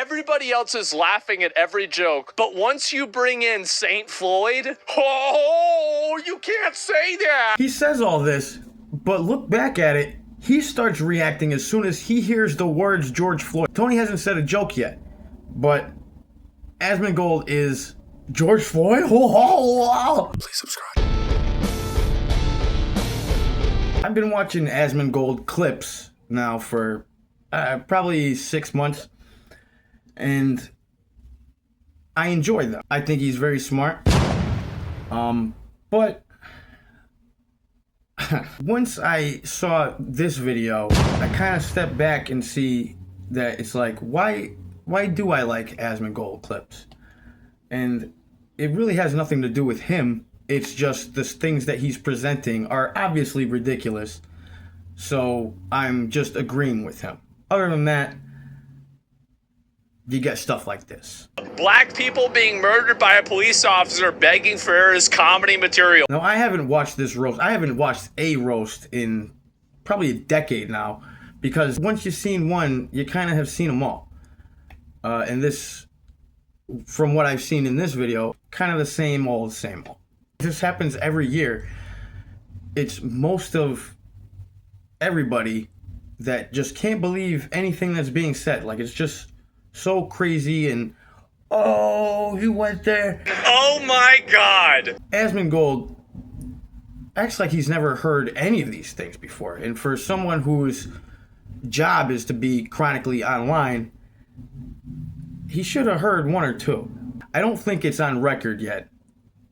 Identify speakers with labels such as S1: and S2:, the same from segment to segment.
S1: everybody else is laughing at every joke, but once you bring in St. Floyd, oh, you can't say that.
S2: He says all this, but look back at it, he starts reacting as soon as he hears the words George Floyd. Tony hasn't said a joke yet, but Asmongold is George Floyd? Please subscribe. I've been watching Asmongold clips now for probably 6 months, and I enjoy them. I think he's very smart. But once I saw this video, I kind of stepped back and see that it's like, why do I like Asmongold clips? And it really has nothing to do with him. It's just the things that he's presenting are obviously ridiculous. So I'm just agreeing with him. Other than that, you get stuff like this.
S1: Black people being murdered by a police officer begging for his comedy material.
S2: Now, I haven't watched this roast. I haven't watched a roast in probably a decade now, because once you've seen one, you kind of have seen them all. And this, from what I've seen in this video, kind of the same old, same old. This happens every year. It's most of everybody that just can't believe anything that's being said. Like, it's just so crazy and, oh, he went there.
S1: Oh my God.
S2: Asmongold acts like he's never heard any of these things before. And for someone whose job is to be chronically online, he should have heard one or two. I don't think it's on record yet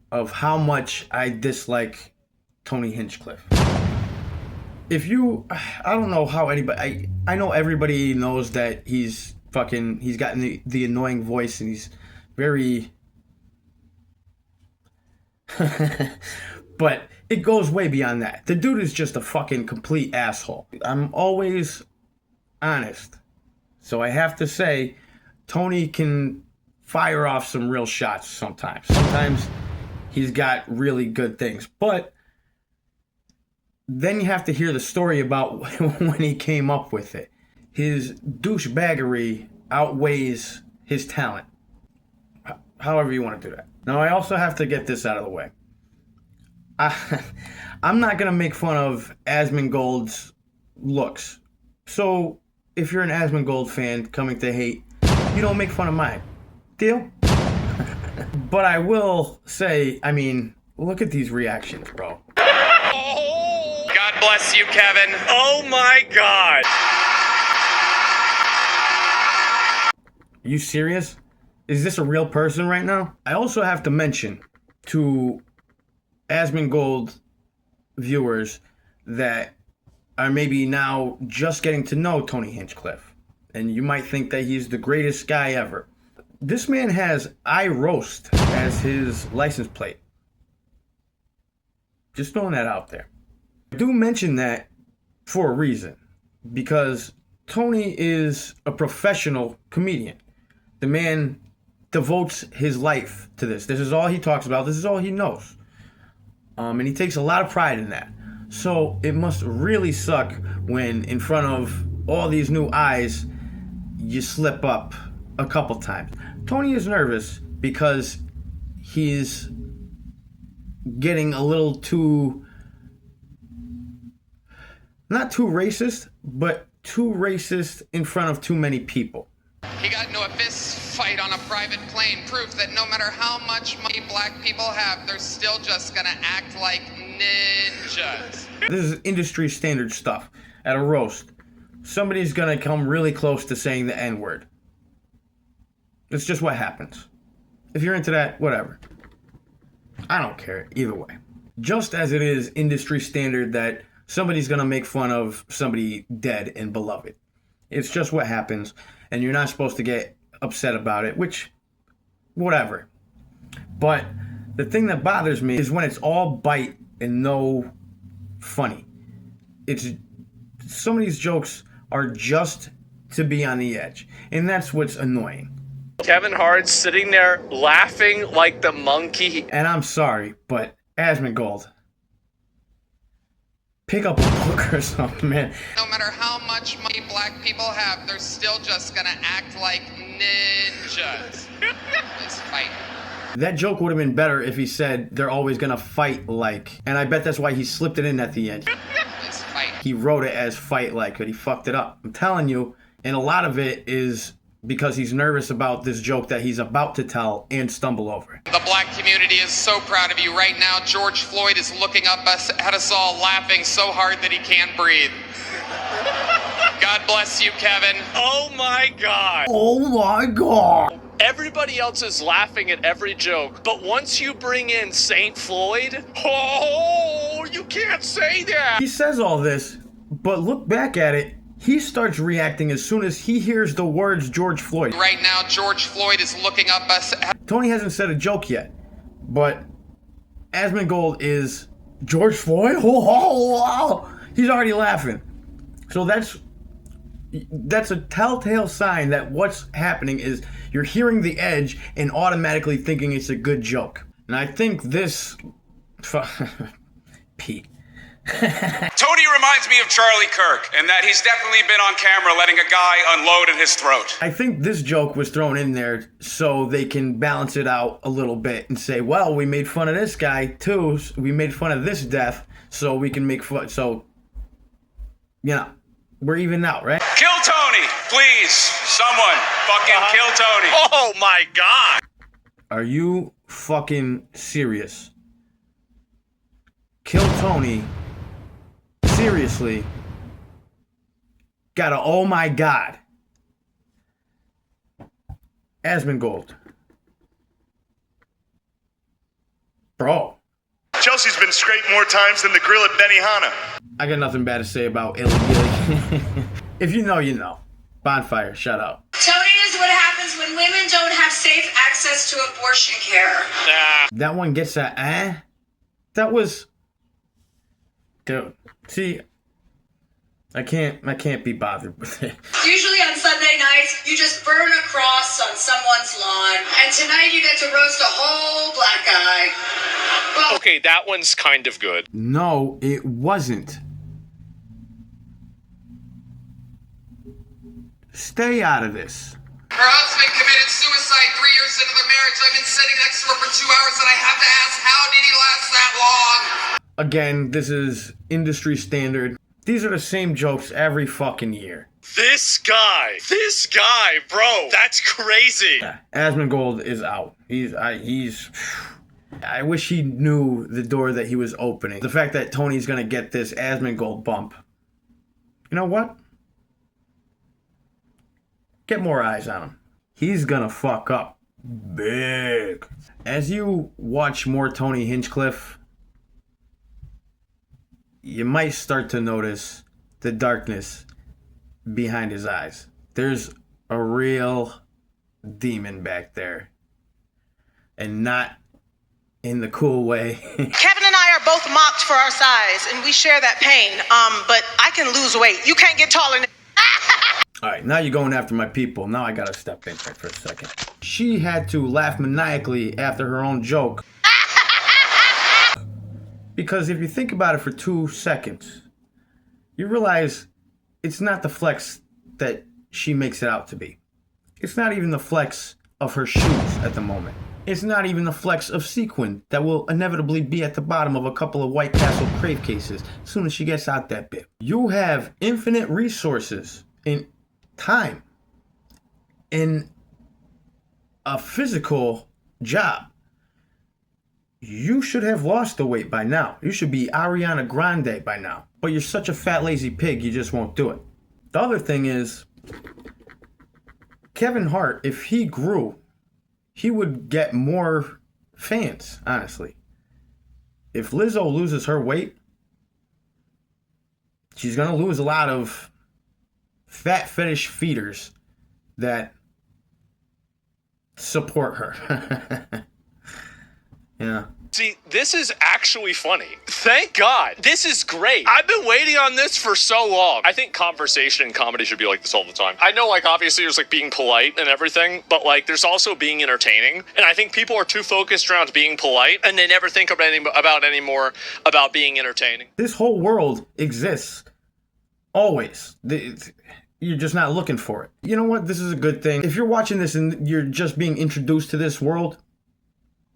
S2: of how much I dislike Tony Hinchcliffe. I don't know how anybody, I know everybody knows that he's got the annoying voice and he's very, but it goes way beyond that. The dude is just a fucking complete asshole. I'm always honest. So I have to say, Tony can fire off some real shots sometimes. Sometimes he's got really good things, but then you have to hear the story about when he came up with it. His douchebaggery outweighs his talent. However you want to do that. Now, I also have to get this out of the way. I'm not going to make fun of Asmongold's looks. So, if you're an Asmongold fan coming to hate, you don't make fun of mine. Deal? But I will say, I mean, look at these reactions, bro.
S1: Oh, God bless you, Kevin. Oh my God.
S2: Are you serious? Is this a real person right now? I also have to mention to Asmongold viewers that are maybe now just getting to know Tony Hinchcliffe, and you might think that he's the greatest guy ever. This man has I roast as his license plate. Just throwing that out there. I do mention that for a reason, because Tony is a professional comedian. The man devotes his life to this. This is all he talks about. This is all he knows. And he takes a lot of pride in that. So it must really suck when in front of all these new eyes, you slip up a couple times. Tony is nervous because he's getting a little too, not too racist, but too racist in front of too many people.
S3: He got into a fist fight on a private plane. Proof that no matter how much money black people have, they're still just gonna act like ninjas.
S2: This is industry standard stuff. At a roast, somebody's gonna come really close to saying the N-word. It's just what happens. If you're into that, whatever. I don't care either way. Just as it is industry standard that somebody's gonna make fun of somebody dead and beloved. It's just what happens, and you're not supposed to get upset about it, which, whatever. But the thing that bothers me is when it's all bite and no funny. Some of these jokes are just to be on the edge, and that's what's annoying.
S1: Kevin Hart sitting there laughing like the monkey.
S2: And I'm sorry, but Asmongold, pick up a book or something, man.
S3: No matter how much money black people have, they're still just gonna act like ninjas. This fight.
S2: That joke would have been better if he said they're always gonna fight like, and I bet that's why he slipped it in at the end.
S3: This fight.
S2: He wrote it as fight like, but he fucked it up. I'm telling you, and a lot of it is because he's nervous about this joke that he's about to tell and stumble over it.
S3: The black community is so proud of you right now. George Floyd is looking up at us all, laughing so hard that he can't breathe. God bless you, Kevin.
S1: Oh my God.
S2: Oh my God.
S1: Everybody else is laughing at every joke, but once you bring in Saint Floyd, oh, you can't say that.
S2: He says all this, but look back at it. He starts reacting as soon as he hears the words George Floyd.
S3: Right now, George Floyd is looking up us.
S2: Tony hasn't said a joke yet, but Asmongold is George Floyd? He's already laughing. So that's a telltale sign that what's happening is you're hearing the edge and automatically thinking it's a good joke. And I think this... Pete.
S4: Tony reminds me of Charlie Kirk, in that he's definitely been on camera letting a guy unload in his throat.
S2: I think this joke was thrown in there so they can balance it out a little bit and say, well, we made fun of this guy too. We made fun of this death, so we can make fun. So, you know, we're even out, right?
S4: Kill Tony, please. Someone fucking kill Tony.
S1: Oh my God.
S2: Are you fucking serious? Kill Tony. Seriously. Gotta, oh my God. Asmongold. Bro.
S5: Chelsea's been scraped more times than the grill at Benihana.
S2: I got nothing bad to say about illegally. If you know, you know. Bonfire, shut up.
S6: Tony is what happens when women don't have safe access to abortion care.
S1: Nah.
S2: That one gets that, That was... Dude, see... I can't be bothered with it.
S6: Usually on Sunday nights, you just burn a cross on someone's lawn. And tonight you get to roast a whole black guy. Well,
S1: Okay, that one's kind of good.
S2: No, it wasn't. Stay out of this.
S3: Her husband committed suicide 3 years into the marriage. I've been sitting next to her for 2 hours, and I have to ask, how did he last that long?
S2: Again, this is industry standard. These are the same jokes every fucking year.
S1: This guy, bro, that's crazy.
S2: Yeah, Asmongold is out. I wish he knew the door that he was opening. The fact that Tony's gonna get this Asmongold bump. You know what? Get more eyes on him. He's gonna fuck up big. As you watch more Tony Hinchcliffe, you might start to notice the darkness behind his eyes. There's a real demon back there. And not in the cool way.
S7: Kevin and I are both mocked for our size, and we share that pain. But I can lose weight. You can't get taller than...
S2: Alright, now you're going after my people. Now I gotta step in there for a second. She had to laugh maniacally after her own joke. Because if you think about it for 2 seconds, you realize it's not the flex that she makes it out to be. It's not even the flex of her shoes at the moment. It's not even the flex of sequin that will inevitably be at the bottom of a couple of White Castle crave cases as soon as she gets out that bit. You have infinite resources in time, in a physical job. You should have lost the weight by now. You should be Ariana Grande by now. But you're such a fat, lazy pig, you just won't do it. The other thing is, Kevin Hart, if he grew, he would get more fans, honestly. If Lizzo loses her weight, she's going to lose a lot of fat fetish feeders that support her. Yeah.
S1: See, this is actually funny. Thank God. This is great. I've been waiting on this for so long. I think conversation and comedy should be like this all the time. I know, like, obviously there's, like, being polite and everything, but, like, there's also being entertaining. And I think people are too focused around being polite, and they never think anymore about being entertaining.
S2: This whole world exists. Always. you're just not looking for it. You know what? This is a good thing. If you're watching this and you're just being introduced to this world,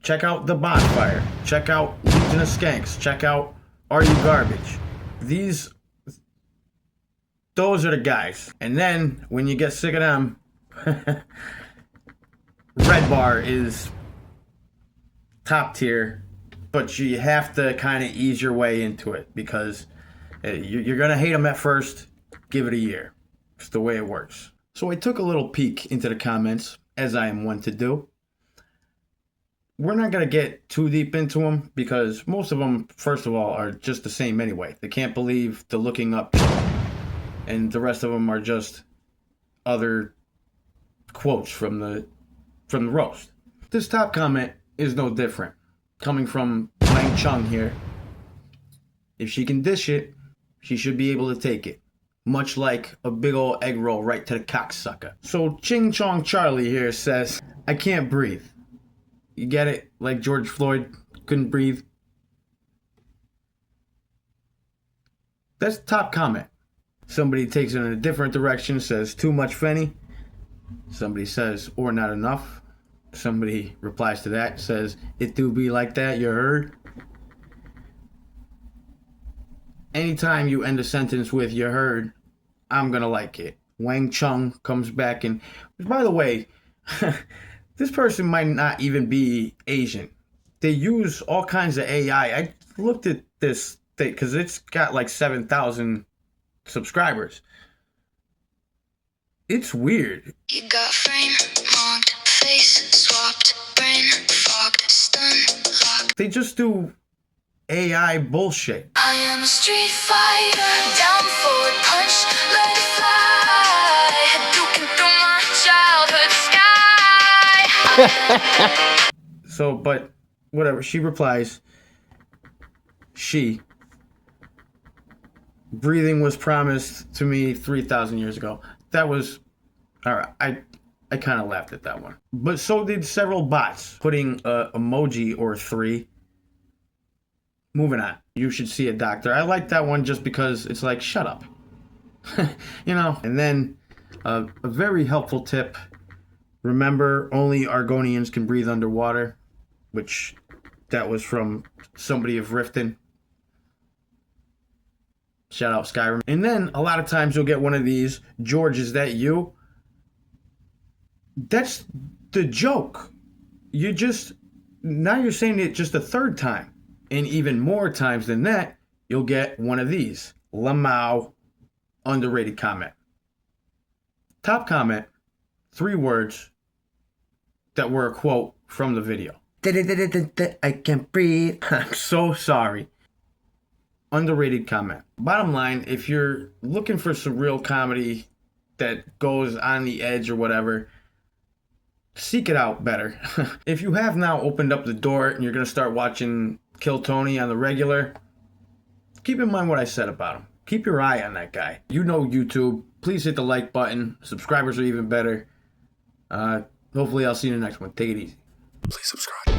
S2: check out The Bonfire. Check out Legion of Skanks. Check out Are You Garbage? Those are the guys. And then, when you get sick of them, Red Bar is top tier, but you have to kind of ease your way into it because you're going to hate them at first. Give it a year. It's the way it works. So I took a little peek into the comments, as I am one to do. We're not going to get too deep into them because most of them, first of all, are just the same anyway. They can't believe the looking up, and the rest of them are just other quotes from the roast. This top comment is no different. Coming from Wang Chung here. If she can dish it, she should be able to take it. Much like a big old egg roll right to the cocksucker. So Ching Chong Charlie here says, I can't breathe. You get it? Like George Floyd couldn't breathe. That's the top comment. Somebody takes it in a different direction, says too much Fenny. Somebody says, or not enough. Somebody replies to that, says, it do be like that, you heard? Anytime you end a sentence with you heard, I'm gonna like it. Wang Chung comes back and, by the way, this person might not even be Asian. They use all kinds of AI. I looked at this thing because it's got like 7,000 subscribers. It's weird.
S8: You got frame marked, face swapped, brain fogged, stun locked.
S2: They just do AI bullshit.
S8: I am a street fighter, down forward punch, let it fly. Hadouken through my childhood sky.
S2: So, but whatever. She replies, breathing was promised to me 3,000 years ago. That was, all right, I kind of laughed at that one. But so did several bots, putting a emoji or 3. Moving on. You should see a doctor. I like that one just because it's like, shut up. You know? And then a very helpful tip. Remember, only Argonians can breathe underwater. Which, that was from somebody of Riften. Shout out Skyrim. And then, a lot of times you'll get one of these. George, is that you? That's the joke. Now you're saying it just a third time. And even more times than that, you'll get one of these. Lamau, underrated comment. Top comment, 3 words that were a quote from the video. I can't breathe. I'm so sorry. Underrated comment. Bottom line, if you're looking for some real comedy that goes on the edge or whatever, seek it out better. If you have now opened up the door and you're going to start watching Kill Tony on the regular, keep in mind what I said about him. Keep your eye on that guy. You know YouTube. Please hit the like button. Subscribers are even better. Hopefully I'll see you in the next one. Take it easy.
S5: Please subscribe.